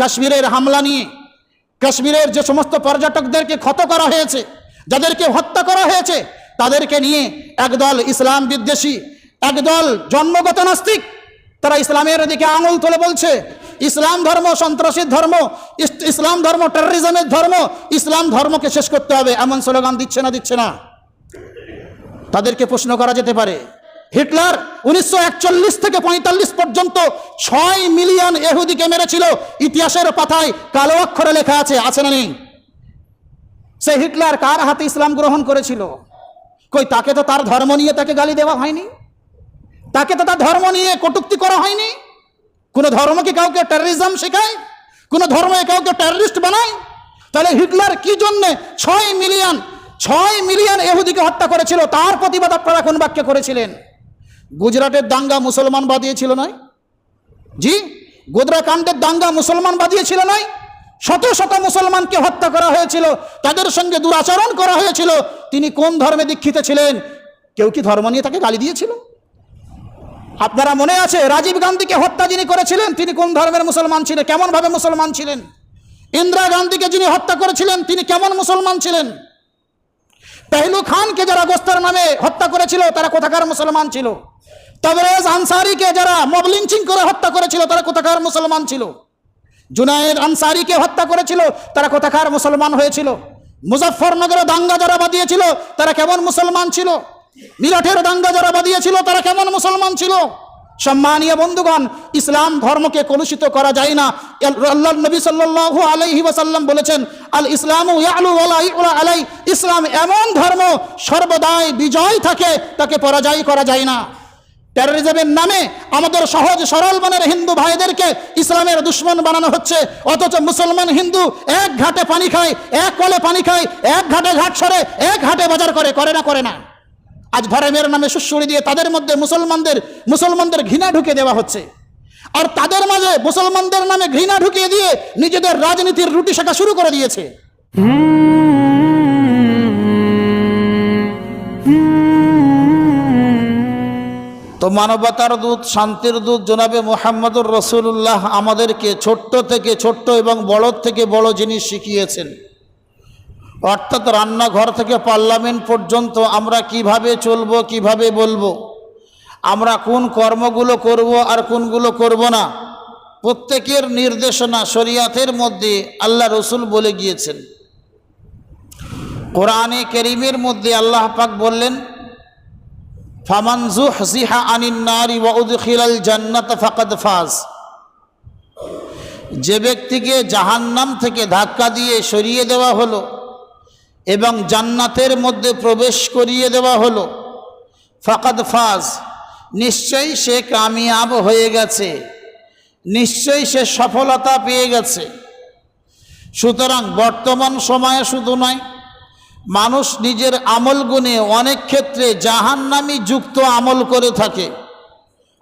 কাশ্মীরের হামলা নিয়ে, কাশ্মীরের যে সমস্ত পর্যটকদেরকে ক্ষত করা হয়েছে, যাদেরকে হত্যা করা হয়েছে, তাদেরকে নিয়ে একদল ইসলাম বিদ্বেষী, একদল জন্মগত নাস্তিক, তারা ইসলামের দিকে আঙুল তুলে বলছে ইসলাম ধর্ম সন্ত্রাসীর ধর্ম, ইসলাম ধর্ম টেররিজমের ধর্ম, ইসলাম ধর্মকে শেষ করতে হবে, এমন স্লোগান দিচ্ছে না। তাদেরকে প্রশ্ন করা যেতে পারে, হিটলার 1941 থেকে 45 পর্যন্ত 6 মিলিয়ন ইহুদিকে মেরেছিল, ইতিহাসের পাতায় কালো অক্ষরে লেখা আছে না নেই? সে হিটলার কার হাতে ইসলাম গ্রহণ করেছিল? কই, তাকে তো তার ধর্ম নিয়ে তাকে গালি দেওয়া হয়নি, তাকে তো তার ধর্ম নিয়ে কটূক্তি করা হয়নি। কোন ধর্ম কি কাউকে টেররিজম শেখায়? কোন ধর্ম কাউকে টেররিস্ট বানায়? তাহলে হিটলার কি জন্য 6 মিলিয়ন ইহুদিকে হত্যা করেছিল? তার প্রতিবাদ আপনারা কোন বাক্যে করেছিলেন? গুজরাটের দাঙ্গা মুসলমান বাদিয়েছিল নয়? জি, গোদরাকাণ্ডের দাঙ্গা মুসলমান বাদিয়েছিল নয়? শত শত মুসলমানকে হত্যা করা হয়েছিল, তাদের সঙ্গে দুরাচরণ করা হয়েছিল। তিনি কোন ধর্মে দীক্ষিত ছিলেন? কেউ কি ধর্ম নিয়ে তাকে গালি দিয়েছিল? আপনারা মনে আছে রাজীব গান্ধীকে হত্যা যিনি করেছিলেন, তিনি কোন ধর্মের মুসলমান ছিলেন, কেমন ভাবে মুসলমান ছিলেন? ইন্দিরা গান্ধীকে যিনি হত্যা করেছিলেন, তিনি কেমন মুসলমান ছিলেন? পেহলু খানকে যারা গোস্তার নামে হত্যা করেছিল, তারা কোথাকার মুসলমান ছিল? তবরেজ আনসারিকে যারা মব লিঞ্চিং করে হত্যা করেছিল, তারা কোথাকার মুসলমান ছিল? জুনায়েদ আনসারিকে হত্যা করেছিল, তারা কোথাকার মুসলমান হয়েছিল? মুজফ্ফরনগরে দাঙ্গা যারা বাদিয়েছিল, তারা কেমন মুসলমান ছিল? মিরাটের দাঙ্গা যারা বাদিয়েছিল, তারা কেমন মুসলমান ছিল? সম্মানীয় বন্ধুগণ, ইসলাম ধর্মকে কলুষিত করা যায় না। আল্লাহর নবী সাল্লাল্লাহু আলাইহি ওয়াসাল্লাম বলেছেন, আল ইসলামু ইয়ালু ওয়া লা ইউলা আলাই। ইসলাম এমন ধর্ম সর্বদাই বিজয় থাকে, তাকে পরাজয় করা যায় না। টেররিজমের নামে আমাদের সহজ সরল মনের হিন্দু ভাইদেরকে ইসলামের দুশ্মন বানানো হচ্ছে, অথচ মুসলমান হিন্দু এক ঘাটে পানি খায়, এক কলে পানি খায়, এক ঘাটে ঘাট সরে, এক ঘাটে বাজার করে না। আজ ধর্মের নামে সুশ্রুড়ি দিয়ে তাদের মধ্যে মুসলমানদের ঘৃণা ঢুকে দেওয়া হচ্ছে, আর তাদের মাঝে মুসলমানদের নামে ঘৃণা ঢুকিয়ে দিয়ে নিজেদের রাজনীতির রুটি শেখা শুরু করে দিয়েছে। তো মানবতার দূত, শান্তির দূত জনাবে মুহাম্মদুর রাসূলুল্লাহ আমাদেরকে ছোট্ট থেকে ছোট্ট এবং বড় থেকে বড় জিনিস শিখিয়েছেন। অর্থাৎ রান্নাঘর থেকে পার্লামেন্ট পর্যন্ত আমরা কিভাবে চলবো, কিভাবে বলবো, আমরা কোন কর্মগুলো করব আর কোনগুলো করব না, প্রত্যেকের নির্দেশনা শরিয়াতের মধ্যে আল্লাহ রসুল বলে গিয়েছেন। কোরআনে কারীমের মধ্যে আল্লাহ পাক বললেন, ফামান যুহজিহা আনিন নারি ওয়া উদখিলাল জান্নাতা ফাকাদ ফাজ। যে ব্যক্তিকে জাহান্নাম থেকে ধাক্কা দিয়ে সরিয়ে দেওয়া হলো এবং জান্নাতের মধ্যে প্রবেশ করিয়ে দেওয়া হলো, ফাকাদ ফাজ, নিশ্চয়ই সে কামিয়াব হয়ে গেছে, নিশ্চয়ই সে সফলতা পেয়ে গেছে। সুতরাং বর্তমান সময়ে শুধু নয়, মানুষ নিজের আমল গুণে অনেক ক্ষেত্রে জাহান্নামী যুক্ত আমল করে থাকে,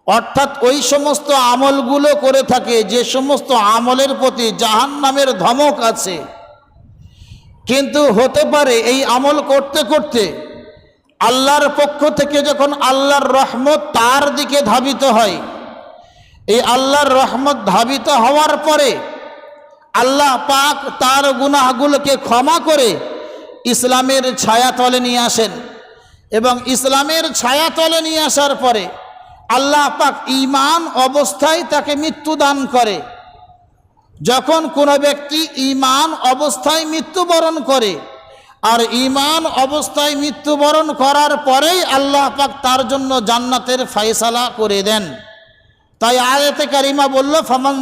অর্থাৎ ওই সমস্ত আমলগুলো করে থাকে যে সমস্ত আমলের প্রতি জাহান্নামের ধমক আছে। কিন্তু হতে পারে এই আমল করতে করতে আল্লাহর পক্ষ থেকে যখন আল্লাহর রহমত তার দিকে ধাবিত হয়, এই আল্লাহর রহমত ধাবিত হওয়ার পরে আল্লাহ পাক তার গুনাহগুলোকে ক্ষমা করে ইসলামের ছায়াতলে নিয়ে আসেন, এবং ইসলামের ছায়াতলে নিয়ে আসার পরে আল্লাহ পাক ঈমান অবস্থায় তাকে মৃত্যু দান করে। যখন কোনো ব্যক্তি ঈমান অবস্থায় মৃত্যুবরণ করে, আর ঈমান অবস্থায় মৃত্যুবরণ করার পরেই আল্লাহ পাক তার জন্য জান্নাতের ফয়সালা করে দেন। তাই আয়াতে কারিমা বলল, ফামান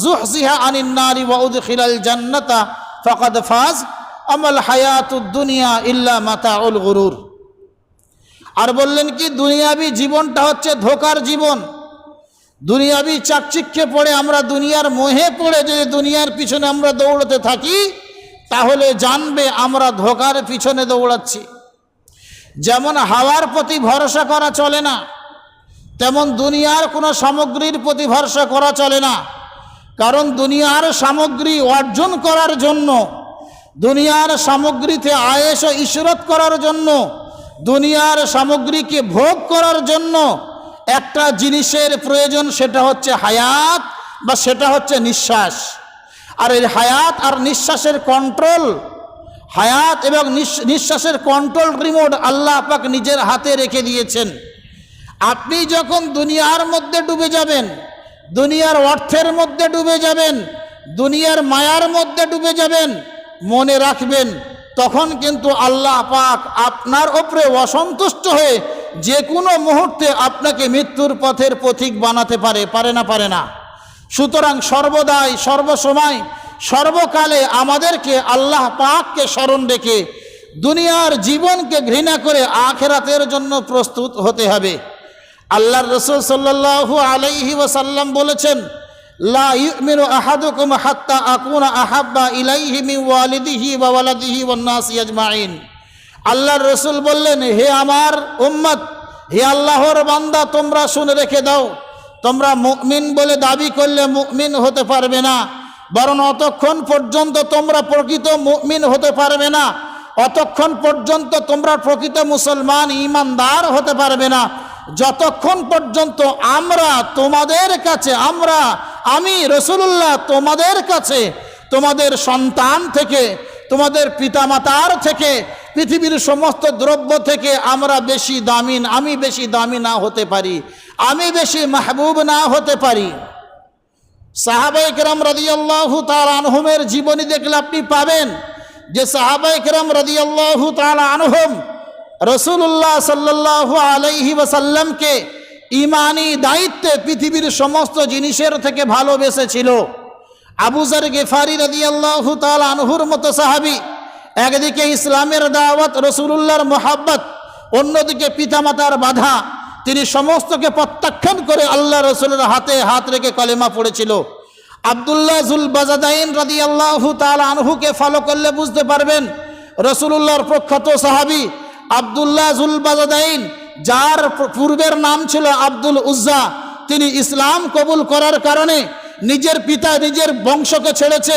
যুহজিহা আনিন নারি ওয়া উদখিলাল জান্নাতা ফাকাদ ফাজ আমাল হায়াতুদ দুনিয়া ইল্লা মাতাউল গুরুর। আর বললেন কি, দুনিয়াবি জীবনটা হচ্ছে ধোকার জীবন। দুনিয়াবি চাকচিক্যে পড়ে, আমরা দুনিয়ার মোহে পড়ে যদি দুনিয়ার পিছনে আমরা দৌড়াতে থাকি, তাহলে জানবে আমরা ধোকার পিছনে দৌড়াচ্ছি। যেমন হাওয়ার প্রতি ভরসা করা চলে না, তেমন দুনিয়ার কোনো সামগ্রীর প্রতি ভরসা করা চলে না। কারণ দুনিয়ার সামগ্রী অর্জন করার জন্য, দুনিয়ার সামগ্রীতে আয়েশ ও ইশরত করার জন্য, দুনিয়ার সামগ্রীকে ভোগ করার জন্য একটা জিনিসের প্রয়োজন, সেটা হচ্ছে হায়াত বা সেটা হচ্ছে নিঃশ্বাস। আর এই হায়াত আর নিঃশ্বাসের কন্ট্রোল, হায়াত এবং নিঃশ্বাসের কন্ট্রোল রিমোট আল্লাহ পাক নিজের হাতে রেখে দিয়েছেন। আপনি যখন দুনিয়ার মধ্যে ডুবে যাবেন, দুনিয়ার অর্থের মধ্যে ডুবে যাবেন, দুনিয়ার মায়ার মধ্যে ডুবে যাবেন, মনে রাখবেন তখন কিন্তু আল্লাহ পাক আপনার উপরে অসন্তুষ্ট হয়ে যে কোনো মুহূর্তে আপনাকে মৃত্যুর পথের পথিক বানাতে পারে, পারে না। সুতরাং সর্বদাই, সর্বসময়, সর্বকালে আমাদেরকে আল্লাহ পাককে স্মরণ রেখে দুনিয়ার জীবনকে ঘৃণা করে আখিরাতের জন্য প্রস্তুত হতে হবে। আল্লাহর রাসূল সাল্লাল্লাহু আলাইহি ওয়াসাল্লাম বলেছেন, লা ইউমিনু আহাদুকুম হাত্তা আকুনা আহাব্বা ইলাইহি মিন ওয়ালিদিহি ওয়া ওয়ালাদিহি ওয়ান নাসি আজমাইন। আল্লাহর রাসূল বললেন, হে আমার উম্মত, হে আল্লাহর বান্দা, তোমরা শুনে রেখে দাও, তোমরা মুমিন বলে দাবি করলে মুমিন হতে পারবে না, বরং অতক্ষণ পর্যন্ত তোমরা প্রকৃত মুমিন হতে পারবে না, অতক্ষণ পর্যন্ত তোমরা প্রকৃত মুসলমান ঈমানদার হতে পারবে না, যতক্ষণ পর্যন্ত আমরা তোমাদের কাছে, আমি রাসূলুল্লাহ তোমাদের কাছে, তোমাদের সন্তান থেকে, তোমাদের পিতামাতার থেকে, পৃথিবীর সমস্ত দ্রব্য থেকে আমরা বেশি দামি, আমি বেশি দামি না হতে পারি, আমি বেশি মাহবুব না হতে পারি। সাহাবায়ে কেরাম রাদিয়াল্লাহু তাআলা আনহুমের জীবনী দেখলে আপনি পাবেন যে সাহাবায়ে কেরাম রাদিয়াল্লাহু তাআলা আনহুম রাসূলুল্লাহ সাল্লাল্লাহু আলাইহি ওয়াসাল্লামকে ঈমানি দায়িত্বে পৃথিবীর সমস্ত জিনিসের থেকে ভালোবেসেছিল। আবু যর গিফারি রাদিয়াল্লাহু তাআলা আনহুর মতো সাহাবী, একদিকে ইসলামের দাওয়াত, রাসূলুল্লাহর মুহাব্বত, অন্যদিকে পিতামাতার বাধা, তিনি সমস্তকে প্রত্যাখ্যান করে আল্লাহ রাসূলের হাতে হাত রেখে কলেমা পড়েছিল। আব্দুল্লাহ যুল বাজাদাইন রাদিয়াল্লাহু তাআলা আনহুকে ফলো করলে বুঝতে পারবেন রাসূলুল্লাহর প্রখ্যাত সাহাবী আব্দুল্লাহ যুল বাজাদাইন, যার পূর্বের নাম ছিল আব্দুল উজ্জা, তিনি ইসলাম কবুল করার কারণে নিজের পিতা, নিজের বংশকে ছেড়েছে,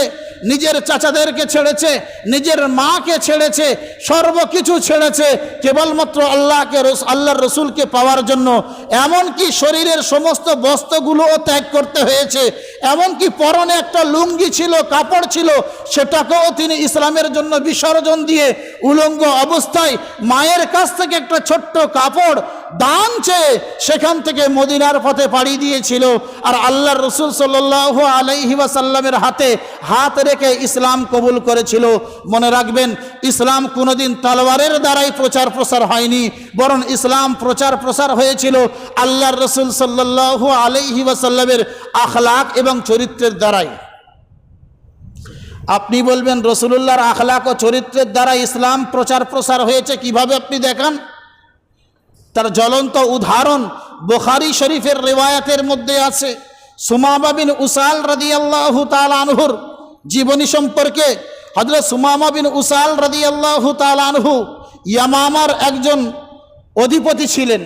নিজের চাচাদেরকে ছেড়েছে, নিজের মাকে ছেড়েছে, সর্বকিছু ছেড়েছে কেবলমাত্র আল্লাহর রসুলকে পাওয়ার জন্য। এমনকি শরীরের সমস্ত বস্ত্রগুলোও ত্যাগ করতে হয়েছে, এমনকি পরনে একটা লুঙ্গি ছিল, কাপড় ছিল, সেটাকেও তিনি ইসলামের জন্য বিসর্জন দিয়ে উলঙ্গ অবস্থায় মায়ের কাছ থেকে একটা ছোট্ট কাপড় দান চেয়ে সেখান থেকে মদিনার পথে পাড়ি দিয়েছিল। আর আল্লাহর রসুল সাল্লাল্লাহু আলাইহি ওয়াসাল্লামের হাতে হাত রেখে ইসলাম কবুল করেছিল। মনে রাখবেন, ইসলাম কোনোদিন তলোয়ারের দ্বারাই প্রচার প্রসার হয়নি, বরং ইসলাম প্রচার প্রসার হয়েছিল আল্লাহর রসুল সাল্লাল্লাহু আলাইহি ওয়াসাল্লামের আখলাক এবং চরিত্রের দ্বারাই। আপনি বলবেন রসুলুল্লাহর আখলাক ও চরিত্রের দ্বারা ইসলাম প্রচার প্রসার হয়েছে কিভাবে? আপনি দেখান। তার জ্বলন্ত উদাহরণ বুখারী শরীফের রিওয়ায়াতের মধ্যে আছে। সুমামা বিন উসাল রাদিয়াল্লাহু তাআলা আনহুর জীবনী সম্পর্কে। হযরত সুমামা বিন উসাল রাদিয়াল্লাহু তাআলা আনহু ইয়ামামার একজন অধিপতি ছিলেন,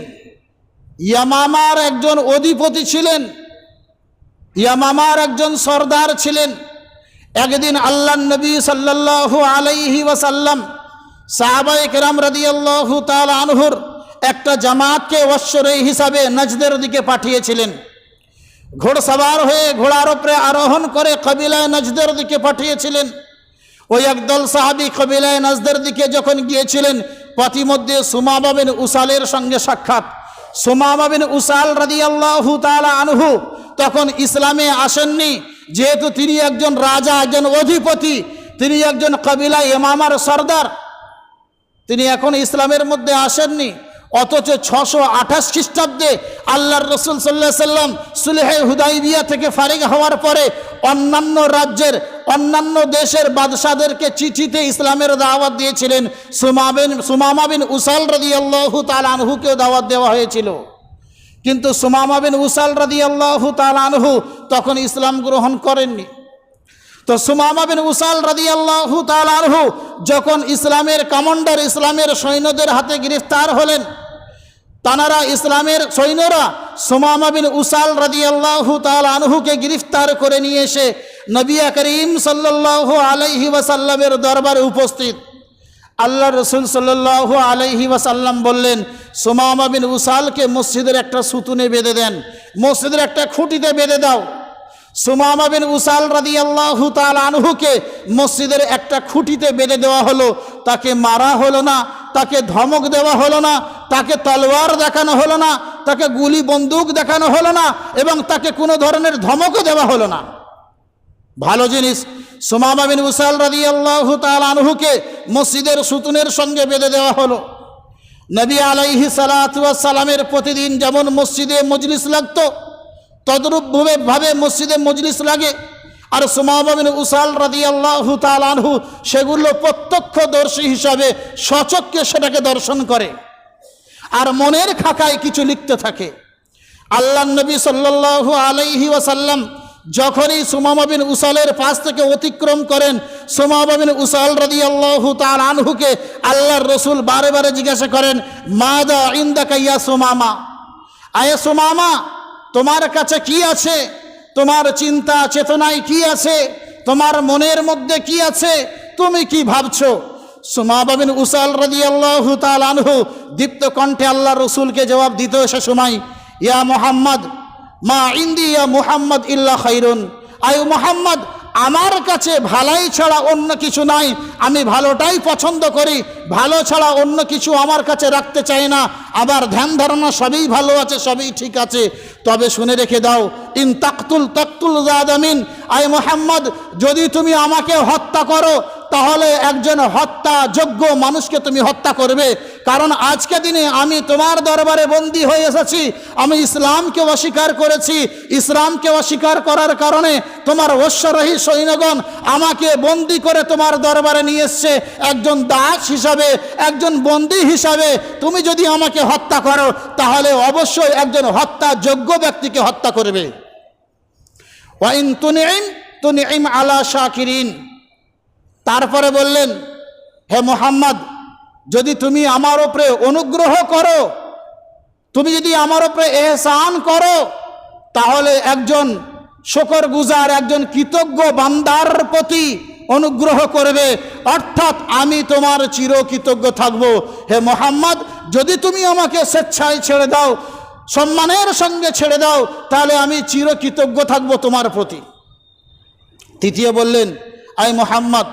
ইয়ামামার একজন অধিপতি ছিলেন, ইয়ামামার একজন সর্দার ছিলেন। একদিন আল্লাহর নবী সাল্লাল্লাহু আলাইহি ওয়াসাল্লাম সাহাবায়ে কেরাম রাদিয়াল্লাহু তাআলা আনহুর একটা জামাতকে অশ্বরোহী হিসাবে নজদের দিকে পাঠিয়েছিলেন। ঘোড়সওয়ার হয়ে ঘোড়ার উপরে আরোহণ করে কবিলায় নজদের দিকে পাঠিয়েছিলেন। ওই একদল সাহাবী কবিলায় নজদের দিকে যখন গিয়েছিলেন, পথিমধ্যে সুমামা বিন উসালের সঙ্গে সাক্ষাৎ। সুমামা বিন উসাল রাদিয়াল্লাহু তাআলা আনহু তখন ইসলামে আসেননি, যেহেতু তিনি একজন রাজা, একজন অধিপতি, তিনি একজন কবিলায় ইমামার সর্দার, তিনি এখন ইসলামের মধ্যে আসেননি। অথচ 628 খ্রিস্টাব্দে আল্লাহর রসুল সাল্লাল্লাহু আলাইহি সাল্লাম সুলহে হুদাইবিয়া থেকে ফারিগ হওয়ার পরে অন্যান্য রাজ্যের, অন্যান্য দেশের বাদশাদেরকে চিঠিতে ইসলামের দাওয়াত দিয়েছিলেন। সুমামা বিন উসাল রাদিয়াল্লাহু তাআলা আনহুকেও দাওয়াত দেওয়া হয়েছিল, কিন্তু সুমামা বিন উসাল রাদিয়াল্লাহু তাআলা আনহু তখন ইসলাম গ্রহণ করেননি। তো সুমামা বিন উসাল রাদিয়াল্লাহু তাআলা আনহু যখন ইসলামের কমান্ডার, ইসলামের সৈন্যদের হাতে গ্রেফতার হলেন, তানারা ইসলামের সৈন্যরা সুমামা বিন উসাল রাদিয়াল্লাহু তাআলা আনহুকে গ্রেফতার করে নিয়ে এসে নবী করিম সাল্লাল্লাহু আলাইহি ওয়াসাল্লামের দরবারে উপস্থিত। আল্লাহ রসুল সাল্লাল্লাহু আলাইহি ওয়াসাল্লাম বললেন, সুমামা বিন উসালকে মসজিদের একটা সুতুনে বেঁধে দেন, মসজিদের একটা খুঁটিতে বেঁধে দাও। সুমামা বিন উসাল রাদিয়াল্লাহু তাআলা আনহুকে মসজিদের একটা খুঁটিতে বেঁধে দেওয়া হলো। তাকে মারা হলো না, তাকে ধমক দেওয়া হলো না, তাকে তলোয়ার দেখানো হলো না, তাকে গুলি বন্দুক দেখানো হলো না, এবং তাকে কোনো ধরনের ধমকও দেওয়া হলো না। ভালো জিনিস, সুমামা বিন উসাল রাদিয়াল্লাহু তাআলা আনহুকে মসজিদের সুতুনের সঙ্গে বেঁধে দেওয়া হলো। নবী আলাইহিস সালাতু ওয়াস সালামের প্রতিদিন যেমন মসজিদে মজলিস লাগতো, তদ্রূপভাবে মসজিদে মজলিস লাগে। আর সুমামা বিন উসাল রাদিয়াল্লাহু তাআলা আনহু সেগুলো প্রত্যক্ষদর্শী হিসাবে স্বচক্ষে সেটাকে দর্শন করে, আর মনের খাকায় কিছু লিখতে থাকে। আল্লাহ নবী সাল্লাল্লাহু আলাইহি ওয়াসাল্লাম যখনই সুমামা বিন উসালের পাশ থেকে অতিক্রম করেন, সুমামা বিন উসাল রাদিয়াল্লাহু তাআলা আনহুকে আল্লাহর রসুল বারে বারে জিজ্ঞাসা করেন, মাদা ইনদাকা ইয়া সুমামা, আয়ে সুমামা তোমার কাছে কি আছে, তোমার চিন্তা চেতনায় কি আছে, তোমার মনের মধ্যে কি আছে, তুমি কি ভাবছো? সুমামা বিন উসাল রাদিয়াল্লাহু তাআলা আনহু দীপ্ত কণ্ঠে আল্লাহর রসুলকে জবাব দিত সে সময়, ইয়া মুহাম্মদ মা ইন্দি ইয়া মুহাম্মদ ইল্লা খাইরুন, আয় মুহাম্মদ আমার কাছে ভালাই ছাড়া অন্য কিছু নাই, আমি ভালোটাই পছন্দ করি, ভালো ছাড়া অন্য কিছু আমার কাছে রাখতে চাই না, আবার ধ্যান ধারণা সবই ভালো আছে, সবই ঠিক আছে। তবে শুনে রেখে দাও, ইন তাকতুল তাকতুল জাদামিন, আয় মুহাম্মদ যদি তুমি আমাকে হত্যা করো তাহলে একজন হত্যাযোগ্য মানুষকে তুমি হত্যা করবে, কারণ আজকে দিনে আমি তোমার দরবারে বন্দী হয়ে এসেছি, আমি ইসলামকে অস্বীকার করেছি, ইসলামকে অস্বীকার করার কারণে তোমার অশ্বারোহী সৈন্যগণ আমাকে বন্দী করে তোমার দরবারে নিয়ে এসছে একজন দাস হিসাবে, একজন বন্দী হিসাবে। তুমি যদি আমাকে হত্যা করো তাহলে অবশ্যই একজন হত্যাযোগ্য ব্যক্তিকে হত্যা করবে। ওয়াইন তুনইম আলা শাকিরিন, তারপরে বললেন, হে মুহাম্মদ যদি তুমি আমার উপরে অনুগ্রহ করো, তুমি যদি আমার উপরে এহসান করো, তাহলে একজন শুকরগুজার, একজন কৃতজ্ঞ বান্দার প্রতি অনুগ্রহ করবে, অর্থাৎ আমি তোমার চিরকৃতজ্ঞ থাকব। হে মুহাম্মদ যদি তুমি আমাকে স্বেচ্ছায় ছেড়ে দাও, সম্মানের সঙ্গে ছেড়ে দাও, তাহলে আমি চিরকৃতজ্ঞ থাকব তোমার প্রতি। তৃতীয় বললেন, আয় মুহাম্মদ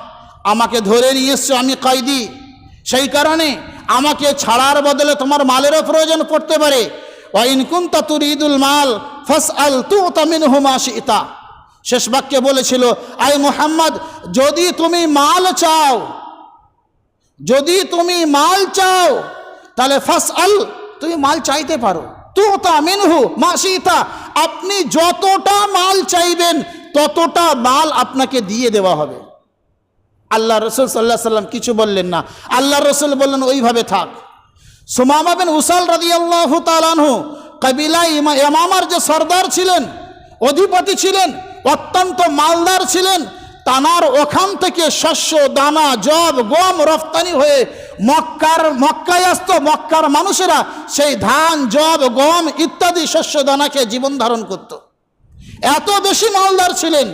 আমাকে ধরে নিয়ে এসছো, আমি কয়েদি, সেই কারণে আমাকে ছাড়ার বদলে তোমার মালেরও প্রয়োজন পড়তে পারে। ওয়াইন কুনতা তুরিদুল মাল ফাসআল তুতা মিনহু মা শিতা, শেষ বাক্যে বলেছিল, আয় মুহাম্মদ যদি তুমি মাল চাও, যদি তুমি মাল চাও তাহলে ফাসআল, তুমি মাল চাইতে পারো, তুতা মিনহু মা শিতা, আপনি যতটা মাল চাইবেন ততটা মাল আপনাকে দিয়ে দেওয়া হবে। আল্লাহ রসুল সাল্লাল্লাহু আলাইহি সাল্লাম কিছু বললেন না, আল্লাহ রসুল বললেন ওইভাবে থাক। সুমামা বিন উসাল রাদিয়াল্লাহু তাআলা আনহু কবিলা ইয়ামামার যে সর্দার ছিলেন, অধিপতি ছিলেন, অত্যন্ত মালদার ছিলেন, তানার ওখান থেকে শস্য দানা জব গম রফতানি হয়ে মক্কায় আসতো। মক্কার মানুষেরা সেই ধান জব গম ইত্যাদি শস্য দানাকে জীবন ধারণ করত। এত বেশি মালদার ছিলেন,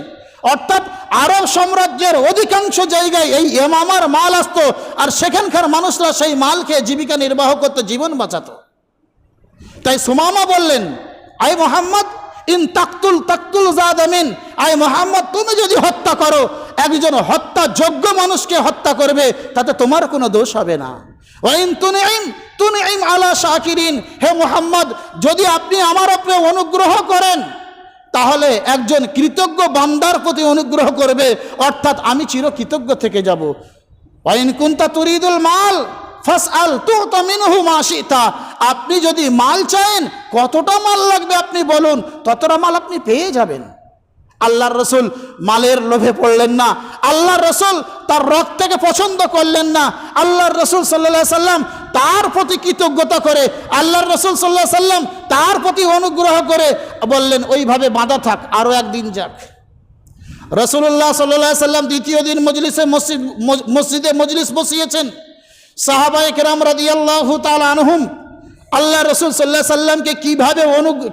অর্থাৎ আরব সাম্রাজ্যের অধিকাংশ জায়গায় এই ইয়ামামার মাল আসতো, আর সেখানকার মানুষরা সেই মালকে জীবিকা নির্বাহ করতে, জীবন বাঁচাতো। তাই সুমামা বললেন, আয় মুহাম্মদ ইন তাকতুল তাকতুল জাদামিন, আয় মুহাম্মদ তুমি যদি হত্যা করো, একজন হত্যাযোগ্য মানুষকে হত্যা করবে, তাতে তোমার কোনো দোষ হবে না। ওয়াইন তুনইম আলা শাকিরিন, হে মুহাম্মদ যদি আপনি আমার উপরে অনুগ্রহ করেন তাহলে একজন কৃতজ্ঞ বান্দার প্রতি অনুগ্রহ করবে, অর্থাৎ আমি চিরকৃতজ্ঞ থেকে যাব। ওয়াইন কুনতা তুরিদুল মাল ফাসআল তুতা মিনহু মা শিতা, আপনি যদি মাল চান, কতটা মাল লাগবে আপনি বলুন, ততটা মাল আপনি পেয়ে যাবেন। আল্লাহর রসুল মালের লোভে পড়লেন না, আল্লাহর রসুল তার রক্তকে পছন্দ করলেন না। আল্লাহর রসুল সাল্লাল্লাহু আলাইহি সাল্লাম তার প্রতি কৃতজ্ঞতা করে, আল্লাহর রসুল সাল্লাল্লাহু আলাইহি সাল্লাম তার প্রতি অনুগ্রহ করে বললেন ওইভাবে বাঁধা থাক, আরও একদিন যাক। রাসূলুল্লাহ সাল্লাল্লাহু আলাইহি সাল্লাম দ্বিতীয় দিন মসজিদে মজলিস বসিয়েছেন। সাহাবায়ে কেরাম রাদিয়াল্লাহু তাআলা আনহুম আল্লাহ রসুল সাল্লাল্লাহু আলাইহি সাল্লামকে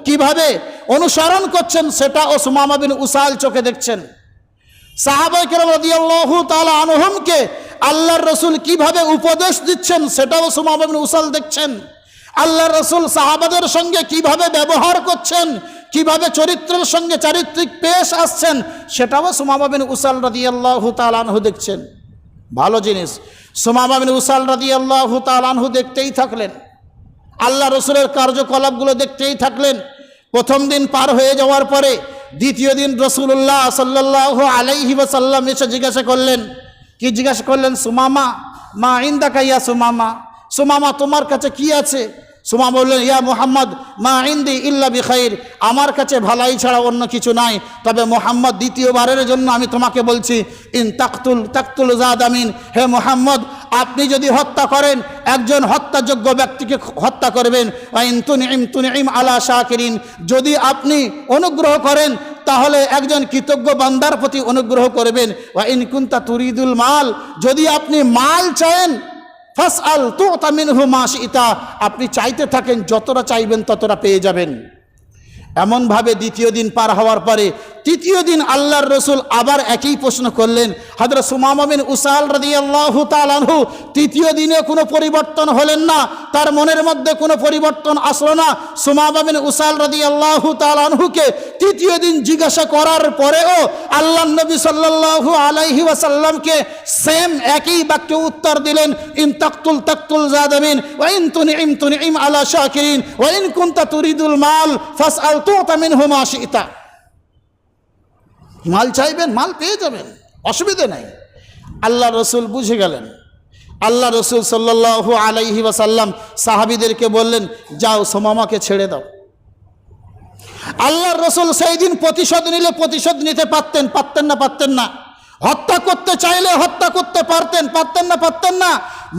কিভাবে অনুসরণ করছেন সেটাও সুমামা বিন উসাল চোখে দেখছেন। সাহাবায়ে কেরাম রাদিয়াল্লাহু তাআলা আনহুমকে আল্লাহর রসুল কিভাবে উপদেশ দিচ্ছেন সেটাও সুমামা বিন উসাল দেখছেন। আল্লাহর রসুল সাহাবাদের সঙ্গে কিভাবে ব্যবহার করছেন, কিভাবে চরিত্রের সঙ্গে চারিত্রিক পেশ আসছেন, সেটাও সুমামা বিন উসাল রাদিয়াল্লাহু তাআলা আনহু দেখছেন। ভালো জিনিস। সুমামা বিন উসাল রাদিয়াল্লাহু তাআলা আনহু দেখতেই থাকলেন, আল্লাহ রসুলের কার্যকলাপগুলো দেখতেই থাকলেন। প্রথম দিন পার হয়ে যাওয়ার পরে দ্বিতীয় দিন রাসূলুল্লাহ সাল্লাল্লাহু আলাইহি ওয়াসাল্লাম এসে জিজ্ঞাসা করলেন। কি জিজ্ঞাসা করলেন? সুমামা মা ইনদাকা ইয়া সুমামা, সুমামা তোমার কাছে কি আছে? সুমামা বললেন, ইয়া মুহাম্মদ মা ইনদি ইল্লা বিখাইর, আমার কাছে ভালাই ছাড়া অন্য কিছু নাই। তবে মুহাম্মদ দ্বিতীয়বারের জন্য আমি তোমাকে বলছি, ইন তাকতুল জাদামিন, হে মুহাম্মদ আপনি যদি হত্যা করেন একজন হত্যাযোগ্য ব্যক্তিকে হত্যা করবেন। ইন তুনইম আলা শাকিরিন, যদি আপনি অনুগ্রহ করেন তাহলে একজন কৃতজ্ঞ বান্দার প্রতি অনুগ্রহ করবেন। ওয়া ইন কুনতা তুরিদুল মাল, যদি আপনি মাল চান ফাসআল তুতা মিনহু মা শিতা, আপনি চাইতে থাকেন যতটা চাইবেন ততটা পেয়ে যাবেন। এমনভাবে দ্বিতীয় দিন পার হওয়ার পরে তৃতীয় দিন আল্লাহর রসুল আবার একই প্রশ্ন করলেন। হযরত সুমামা বিন উসাল রাদিয়াল্লাহু তাআলা আনহু তৃতীয় দিনে কোনো পরিবর্তন হলেন না, তার মনের মধ্যে কোনো পরিবর্তন আসলো না। সুমামা বিন উসাল রাদিয়াল্লাহু তাআলা আনহুকে তৃতীয় দিন জিজ্ঞাসা করার পরেও আল্লাহর নবী সাল্লাল্লাহু আলাইহি ওয়াসাল্লামকে সেম একই বাক্যে উত্তর দিলেন, ইন তাকতুল জাদামিন ওয়া ইন তুনইম আলা শাকিরিন ওয়া ইন কুনতা তুরিদুল মাল ফাসআল তুতা মিনহু মা শিতা। মাল চাইবেন, মাল পেয়ে যাবেন, অসুবিধা নাই। আল্লাহ রসুল বুঝে গেলেন। আল্লাহ রসুল সাল্লাল্লাহু আলাইহি ওয়াসাল্লাম সাহাবীদেরকে বললেন, যাও সুমামাকে ছেড়ে দাও। আল্লাহর রসুল সেই দিন প্রতিশোধ নিলে প্রতিশোধ নিতে পারতেন না? হত্যা করতে চাইলে হত্যা করতে পারতেন না?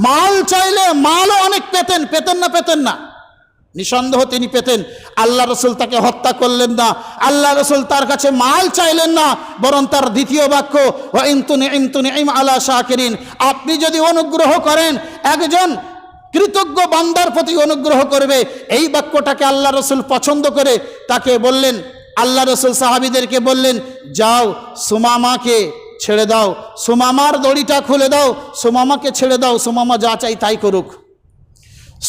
মাল চাইলে মালও অনেক পেতেন না? নিঃসন্দেহ তিনি পেতেন। আল্লাহ রসুল তাকে হত্যা করলেন না, আল্লাহ রসুল তার কাছে মাল চাইলেন না, বরং তার দ্বিতীয় বাক্য ওয়া ইন তুনইম আলা শাকিরিন, আপনি যদি অনুগ্রহ করেন একজন কৃতজ্ঞ বান্দার প্রতি অনুগ্রহ করবে। এই বাক্যটাকে আল্লাহ রসুল পছন্দ করে তাকে বললেন। আল্লাহ রসুল সাহাবীদেরকে বললেন, যাও সুমামাকে ছেড়ে দাও, সুমামার দড়িটা খুলে দাও, সুমামাকে ছেড়ে দাও, সুমামা যা চাই তাই করুক।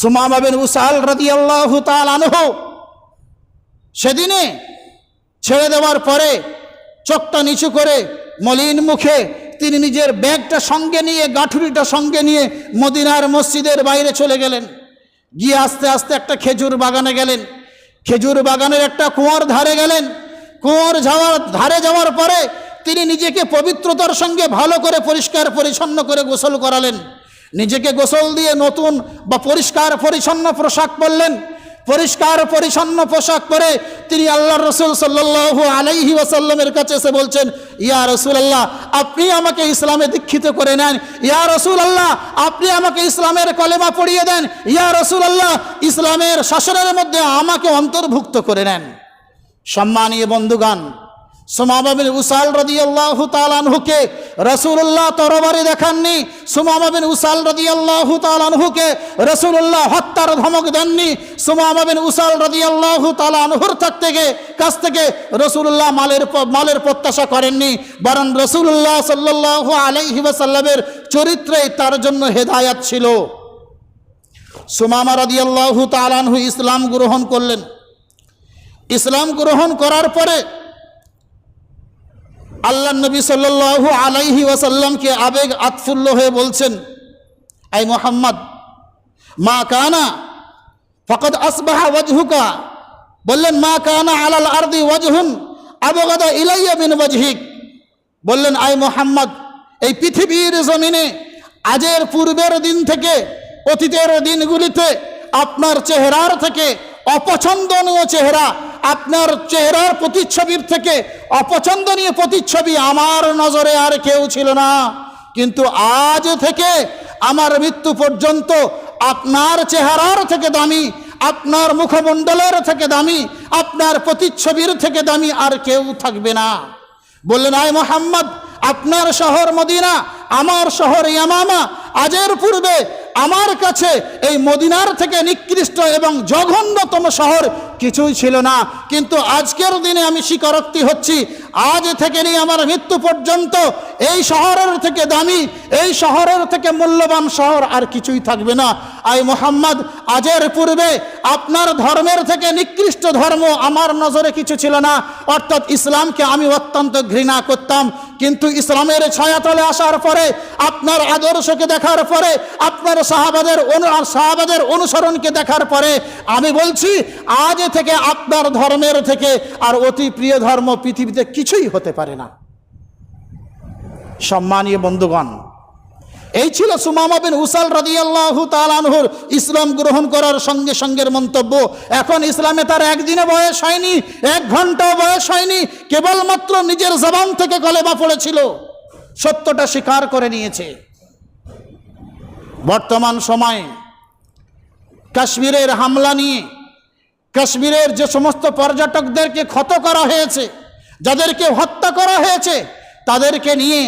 সুমামা বিন উসাল রাদিয়াল্লাহু তাআলা আনহু সেদিনে ছেড়ে দেওয়ার পরে চোখটা নিচু করে মলিন মুখে তিনি নিজের ব্যাগটা সঙ্গে নিয়ে, গাঁঠুরিটা সঙ্গে নিয়ে মদিনার মসজিদের বাইরে চলে গেলেন। গিয়ে আস্তে আস্তে একটা খেজুর বাগানে গেলেন। খেজুর বাগানের একটা কুয়োর ধারে গেলেন। কুয়োর ধারে যাওয়ার পরে তিনি নিজেকে পবিত্রতার সঙ্গে ভালো করে পরিষ্কার পরিচ্ছন্ন করে গোসল করালেন। নিজেকে গোসল দিয়ে নতুন বা পরিষ্কার পরিচ্ছন্ন পোশাক পরলেন। পরিষ্কার পরিচ্ছন্ন পোশাক পরে তিনি আল্লাহর রসুল সাল্লাল্লাহু আলাইহি ওয়াসাল্লামের কাছে এসে বলছেন, ইয়া রাসূলুল্লাহ আপনি আমাকে ইসলামে দীক্ষিত করে নেন, ইয়া রাসূলুল্লাহ আপনি আমাকে ইসলামের কলেমা পড়িয়ে দেন, ইয়া রাসূলুল্লাহ ইসলামের শাসনের মধ্যে আমাকে অন্তর্ভুক্ত করে নেন। সম্মানীয় বন্ধুগণ, সুমামা বিন উসাল রাদিয়াল্লাহু তাআলা আনহুকে রাসূলুল্লাহ তরবারি দেখাননি। সুমামা বিন উসাল রাদিয়াল্লাহু তাআলা আনহুকে রাসূলুল্লাহ হত্যার ধমক দেননি। সুমামা বিন উসাল রাদিয়াল্লাহু তাআলা আনহুর কাছ থেকে রাসূলুল্লাহ মালের প্রত্যাশা করেননি, বরং রাসূলুল্লাহ সাল্লাল্লাহু আলাইহি ওয়াসাল্লামের চরিত্রে তার জন্য হেদায়েত ছিল। সুমামা রাদিয়াল্লাহু তাআলা আনহু ইসলাম গ্রহণ করলেন। ইসলাম গ্রহণ করার পরে আল্লাহ নবী সাল্লাল্লাহু আলাইহি ওয়াসাল্লামকে আবেগ আতফুল্ল হয়ে বলছেন, আই মুহাম্মদ মা কানা ফাকাদ আসবাহা ওয়াজহুকা, বললেন মা কানা আলাল আরদি ওয়াজহুন আবগাদা ইলাইয়া মিন ওয়াজহিক, বললেন আই মুহাম্মদ এই পৃথিবীর জমিনে আজের পূর্বের দিন থেকে অতীতের দিনগুলিতে আপনার চেহারার থেকে অপছন্দনীয় চেহারা, আপনার চেহারার প্রতিচ্ছবির থেকে অপছন্দনীয় প্রতিচ্ছবি আমার নজরে আর কেউ ছিল না, কিন্তু আজ থেকে আমার মৃত্যু পর্যন্ত আপনার চেহারার থেকে দামি, আপনার মুখমণ্ডলের থেকে দামি, আপনার প্রতিচ্ছবির থেকে দামি আর কেউ থাকবে না। বললেন আয় মুহাম্মদ আপনার শহর মদিনা, আমার শহর ইয়ামামা, আজের পূর্বে আমার কাছে এই মদিনার থেকে নিকৃষ্ট এবং জঘন্যতম শহর কিছুই ছিল না, কিন্তু আজকের দিনে আমি স্বীকারোক্তি হচ্ছি আজ থেকে নিয়ে আমার মৃত্যু পর্যন্ত এই শহরের থেকে দামি, এই শহরের থেকে মূল্যবান শহর আর কিছুই থাকবে না। আই মোহাম্মদ, আজের পূর্বে আপনার ধর্মের থেকে নিকৃষ্ট ধর্ম আমার নজরে কিছু ছিল না, অর্থাৎ ইসলামকে আমি অত্যন্ত ঘৃণা করতাম। কিন্তু ইসলামের ছায়াতলে আসার পরে, আপনার আদর্শকে দেখার পরে, আপনার সাহাবাদের অনুসরণকে দেখার পরে আমি বলছি, আজ থেকে আপনার ধর্মের থেকে আর অতি প্রিয় ধর্ম পৃথিবীতে কিছুই হতে পারে না। সম্মানীয় বন্ধুগণ, এই ছিল সুমামা বিন উসাল রাদিয়াল্লাহু তাআলা আনহুর ইসলাম গ্রহণ করার সঙ্গে সঙ্গের মন্তব্য। এখন ইসলামে তার একদিনে বয়স হয়নি, 1 ঘন্টাও বয়স হয়নি, কেবলমাত্র নিজের জবান থেকে কলেমা পড়েছিল, সত্যটা স্বীকার করে নিয়েছে। বর্তমান সময়ে কাশ্মীরের হামলা নিয়ে, কাশ্মীরের যে সমস্ত পর্যটকদেরকে ক্ষত করা হয়েছে, যাদেরকে হত্যা করা হয়েছে, তাদেরকে নিয়ে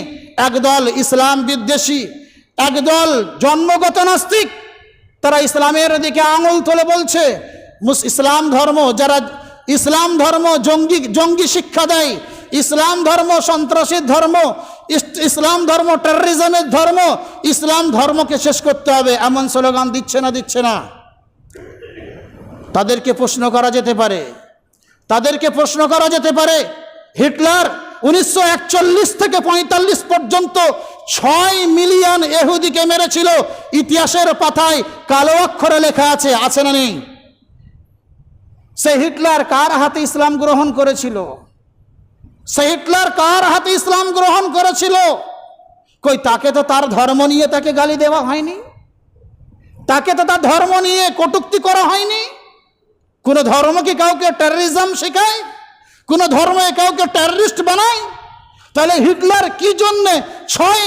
একদল ইসলাম বিদ্বেষী, একদল জন্মগত নাস্তিক, তারা ইসলামের দিকে আঙুল তুলে বলছে ইসলাম ধর্ম, যারা ইসলাম ধর্ম জঙ্গি শিক্ষা দেয়, ইসলাম ধর্ম সন্ত্রাসীর ধর্ম, ইসলাম ধর্ম টেররিজমের ধর্ম, ইসলাম ধর্মকে শেষ করতে হবে, এমন স্লোগান দিচ্ছে না। তাদেরকে প্রশ্ন করা যেতে পারে, হিটলার 1941 থেকে 45 পর্যন্ত 6 মিলিয়ন ইহুদিকে মেরেছিল, ইতিহাসের পাতায় কালো অক্ষরে লেখা আছে না নেই? সে হিটলার কার হাতে ইসলাম গ্রহণ করেছিল? কই, তাকে তো তার ধর্ম নিয়ে তাকে গালি দেওয়া হয়নি, তাকে তো তার ধর্ম নিয়ে কটূক্তি করা হয়নি। কোন ধর্ম কি কাউকে টেররিজম শেখায়? কোন ধর্ম কাউকে টেররিস্ট বানায়? তাহলে হিটলার কি জন্যে 6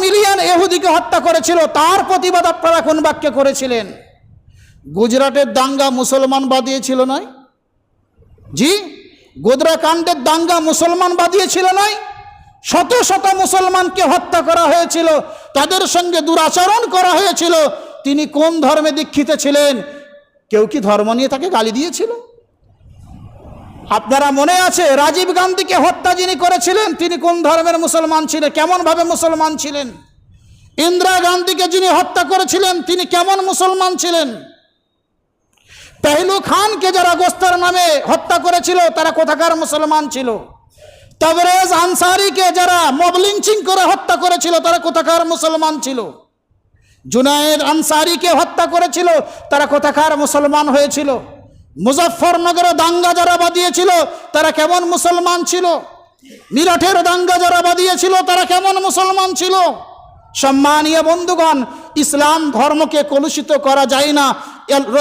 মিলিয়ন ইহুদিকে হত্যা করেছিল? তার প্রতিবাদ আপনারা কোন বাক্যে করেছিলেন? গুজরাটের দাঙ্গা মুসলমান বাদিয়েছিল নয়? জি, গোদরাকাণ্ডের দাঙ্গা মুসলমান বাদিয়েছিল নয়? শত শত মুসলমানকে হত্যা করা হয়েছিল, তাদের সঙ্গে দুরাচরণ করা হয়েছিল। তিনি কোন ধর্মে দীক্ষিত ছিলেন? কেউ কি ধর্ম নিয়ে তাকে গালি দিয়েছিল? আপনারা মনে আছে রাজীব গান্ধীকে হত্যা যিনি করেছিলেন, তিনি কোন ধর্মের মুসলমান ছিলেন, কেমন ভাবে মুসলমান ছিলেন? ইন্দিরা গান্ধীকে যিনি হত্যা করেছিলেন, তিনি কেমন মুসলমান ছিলেন? পেহলু খানকে যারা গোস্তার নামে হত্যা করেছিল, তারা কোথাকার মুসলমান ছিল? তবরেজ আনসারীকে যারা মব লিঞ্চিং করে হত্যা করেছিল, তারা কোথাকার মুসলমান ছিল? জুনায়েদ আনসারীকে হত্যা করেছিল, তারা কোথাকার মুসলমান হয়েছিল? মুজফ্ফরনগরে দাঙ্গা যারা বাদিয়েছিল, তারা কেমন মুসলমান ছিল? মিরাটের দাঙ্গা যারা বাদিয়েছিল, তারা কেমন মুসলমান ছিল? সম্মানীয় বন্ধুগণ, ইসলাম ধর্মকে কলুষিত করা যায় না।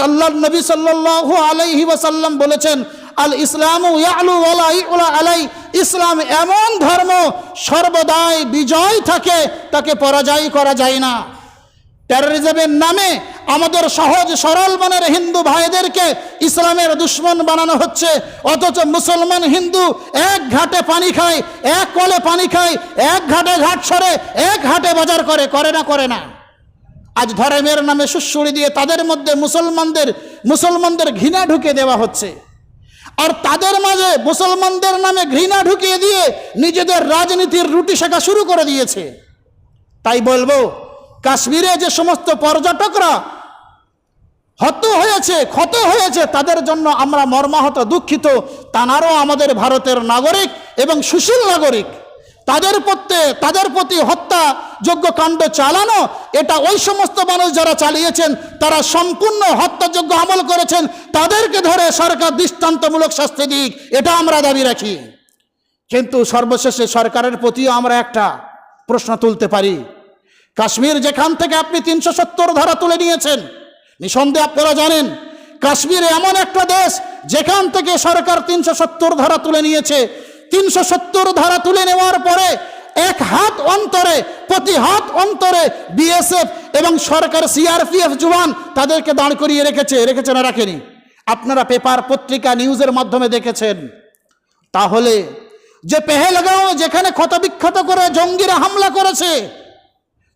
আল্লাহর নবী সাল্লাল্লাহু আলাইহি ওয়াসাল্লাম বলেছেন, আল ইসলামু ইয়ালু ওয়ালা ইউলা আলাই, ইসলাম এমন ধর্ম সর্বদাই বিজয় থাকে, তাকে পরাজয় করা যায় না। টেররিজমের নামে আমাদের সহজ সরল মনের হিন্দু ভাইদেরকে ইসলামের দুশ্মন বানানো হচ্ছে, অথচ মুসলমান হিন্দু এক ঘাটে পানি খায়, এক কলে পানি খায়, এক ঘাটে ঘাট সরে, এক ঘাটে বাজার করে না। আজ ধর্মের নামে সুড়সুড়ি দিয়ে তাদের মধ্যে মুসলমানদের ঘৃণা ঢুকিয়ে দেওয়া হচ্ছে, আর তাদের মাঝে মুসলমানদের নামে ঘৃণা ঢুকিয়ে দিয়ে নিজেদের রাজনীতির রুটি শেখা শুরু করে দিয়েছে। তাই বলবো, কাশ্মীরে যে সমস্ত পর্যটকরা ক্ষত হয়েছে তাদের জন্য আমরা মর্মাহত, দুঃখিত। তানারও আমাদের ভারতের নাগরিক এবং সুশীল নাগরিক। তাদের প্রতি হত্যাযোগ্য কাণ্ড চালানো, এটা ওই সমস্ত মানুষ যারা চালিয়েছেন, তারা সম্পূর্ণ হত্যাযোগ্য আমল করেছেন, তাদেরকে ধরে সরকার দৃষ্টান্তমূলক শাস্তি দিক, এটা আমরা দাবি রাখি। কিন্তু সর্বশেষে সরকারের প্রতিও আমরা একটা প্রশ্ন তুলতে পারি। কাশ্মীর যেখান থেকে আপনি 370 ধারা তুলে নিয়েছেন, নিঃসন্দেহে আপনারা জানেন কাশ্মীর এমন একটা দেশ যেখান থেকে সরকার 370 ধারা তুলে নিয়েছে। 370 ধারা তুলে নেওয়ার পরে প্রতি হাত অন্তরে বিএসএফ এবং সরকার সিআরপিএফ জওয়ান তাদেরকে দাঁড় করিয়ে রেখেছে না রাখেনি? আপনারা পেপার পত্রিকা নিউজের মাধ্যমে দেখেছেন। তাহলে যে পেহেলগাঁও যেখানে ক্ষতবিক্ষত করে জঙ্গিরা হামলা করেছে,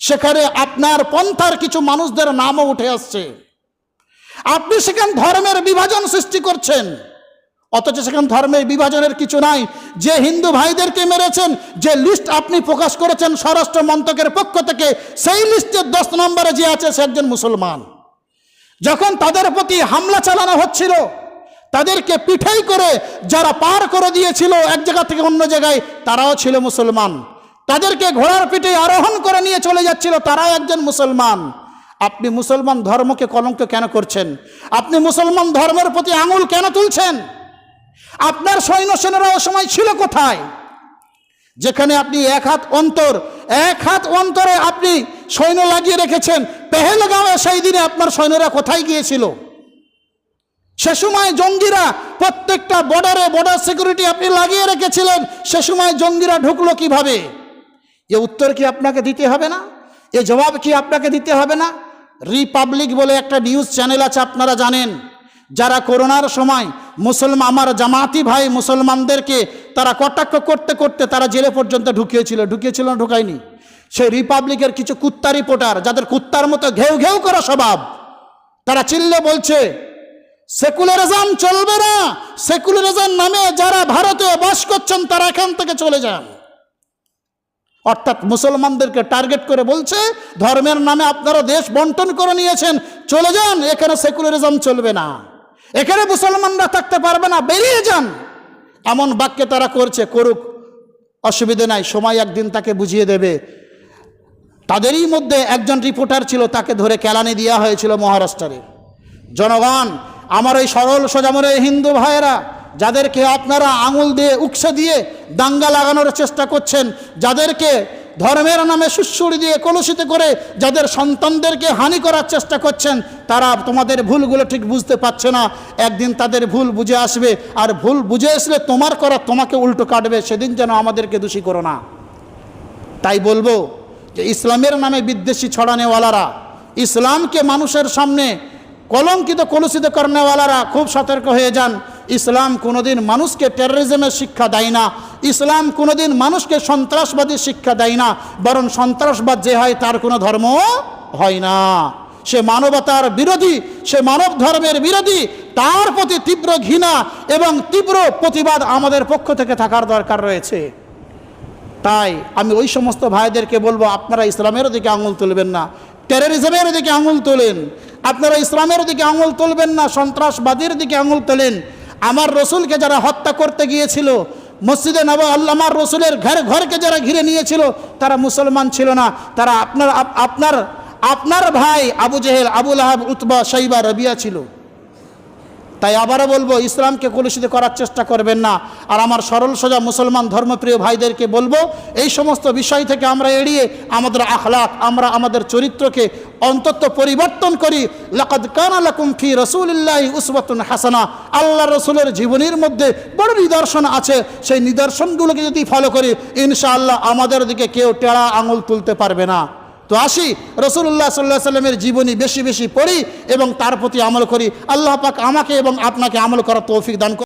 সেখানে আপনার পন্থার কিছু মানুষদের নামও উঠে আসছে। আপনি সেখানে ধর্মের বিভাজন সৃষ্টি করছেন, অথচ সেখানে ধর্মের বিভাজনের কিছু নাই। যে হিন্দু ভাইদেরকে মেরেছেন, যে লিস্ট আপনি প্রকাশ করেছেন স্বরাষ্ট্র মন্ত্রকের পক্ষ থেকে, সেই লিস্টের 10 নম্বরে যে আছে সে একজন মুসলমান। যখন তাদের প্রতি হামলা চালানো হচ্ছিল, তাদেরকে পিঠাই করে যারা পার করে দিয়েছিল এক জায়গা থেকে অন্য জায়গায়, তারাও ছিল মুসলমান। তাদেরকে ঘোড়ার পিঠে আরোহণ করে নিয়ে চলে যাচ্ছিল, তারাও একজন মুসলমান। আপনি মুসলমান ধর্মকে কলঙ্ক কেন করছেন? আপনি মুসলমান ধর্মের প্রতি আঙুল কেন তুলছেন? আপনার সৈন্য সেনারা ও সময় ছিল কোথায়? যেখানে আপনি এক হাত অন্তরে আপনি সৈন্য লাগিয়ে রেখেছেন, পেহেলগাঁওয়ে সেই দিনে আপনার সৈন্যরা কোথায় গিয়েছিল? সে সময় জঙ্গিরা প্রত্যেকটা বর্ডার সিকিউরিটি আপনি লাগিয়ে রেখেছিলেন, সে সময় জঙ্গিরা ঢুকলো কিভাবে? এ উত্তর কি আপনাকে দিতে হবে না? এ জবাব কি আপনাকে দিতে হবে না? রিপাবলিক বলে একটা নিউজ চ্যানেল আছে, আপনারা জানেন, যারা করোনার সময় আমার জামাতি ভাই মুসলমানদেরকে তারা কটাক্ষ করতে করতে তারা জেলে পর্যন্ত ঢুকিয়েছিল না ঢুকায়নি? সেই রিপাবলিকের কিছু কুত্তা রিপোর্টার, যাদের কুত্তার মতো ঘেউ ঘেউ করা স্বভাব, তারা চিল্লে বলছে সেকুলারিজম চলবে না, সেকুলারিজম নামে যারা ভারতে বাস করছেন তারা এখান থেকে চলে যান। অর্থাৎ মুসলমানদেরকে টার্গেট করে বলছে ধর্মের নামে আপনারা দেশ বন্টন করে নিয়েছেন, চলে যান, এখানে সেকুলারিজম চলবে না, এখানে মুসলমানরা থাকতে পারবে না, বেরিয়ে যান। এমন বাক্যে তারা করুক, অসুবিধে নাই, সময় একদিন তাকে বুঝিয়ে দেবে। তাদেরই মধ্যে একজন রিপোর্টার ছিল, তাকে ধরে কেলানি দেওয়া হয়েছিল মহারাষ্ট্রে। জনগণ, আমার এই সরল সোজামনের হিন্দু ভাইয়েরা, যাদেরকে আপনারা আঙুল দিয়ে উকসে দিয়ে দাঙ্গা লাগানোর চেষ্টা করছেন, যাদেরকে ধর্মের নামে সুশ্রুড়ি দিয়ে কলুষিত করে যাদের সন্তানদেরকে হানি করার চেষ্টা করছেন, তারা তোমাদের ভুলগুলো ঠিক বুঝতে পারছে না। একদিন তাদের ভুল বুঝে আসবে, আর ভুল বুঝে আসলে তোমার করা তোমাকে উল্টো কাটবে, সেদিন যেন আমাদেরকে দোষী করো না। তাই বলবো যে ইসলামের নামে বিদ্বেষী ছড়ানেওয়ালারা, ইসলামকে মানুষের সামনে কলঙ্কিত কলুষিত করেনেওয়ালারা খুব সতর্ক হয়ে যান। ইসলাম কোনোদিন মানুষকে টেররিজমের শিক্ষা দেয় না, ইসলাম কোনোদিন মানুষকে সন্ত্রাসবাদী শিক্ষা দেয় না, বরং সন্ত্রাসবাদ যে হয় তার কোনো ধর্ম হয় না। সে মানবতার বিরোধী, সে মানব ধর্মের বিরোধী, তার প্রতি তীব্র ঘৃণা এবং তীব্র প্রতিবাদ আমাদের পক্ষ থেকে থাকার দরকার রয়েছে। তাই আমি ওই সমস্ত ভাইদেরকে বলবো, আপনারা ইসলামের দিকে আঙুল তুলবেন না, টেররিজমের দিকে আঙুল তোলেন। আপনারা ইসলামের দিকে আঙুল তুলবেন না, সন্ত্রাসবাদীর দিকে আঙুল তোলেন। আমার রসুলকে যারা হত্যা করতে গিয়েছিল, মসজিদে নববী আমার রসুলের ঘরকে যারা ঘিরে নিয়েছিল, তারা মুসলমান ছিল না, তারা আপনার ভাই আবু জেহেল, আবু লাহাব, উতবা, শাইবা, রবিয়া ছিল। তাই আবারও বলবো, ইসলামকে কলুষিত করার চেষ্টা করবেন না। আর আমার সরল সোজা মুসলমান ধর্মপ্রিয় ভাইদেরকে বলবো, এই সমস্ত বিষয় থেকে আমরা এড়িয়ে আমাদের আখলাক, আমরা আমাদের চরিত্রকে অন্তত পরিবর্তন করি। লাকাদ কানা লাকুম ফি রাসূলিল্লাহি উসওয়াতুন হাসানাহ, আল্লাহ রসুলের জীবনীর মধ্যে বড় নিদর্শন আছে, সেই নিদর্শনগুলোকে যদি ফলো করি, ইনশাআল্লাহ আমাদের দিকে কেউ টেড়া আঙুল তুলতে পারবে না। তো আসি, রাসূলুল্লাহ সাল্লাল্লাহু আলাইহি সাল্লামের জীবনী বেশি বেশি পড়ি এবং তার প্রতি আমল করি। আল্লাহ পাক আমাকে এবং আপনাকে আমল করার তৌফিক দান করুন।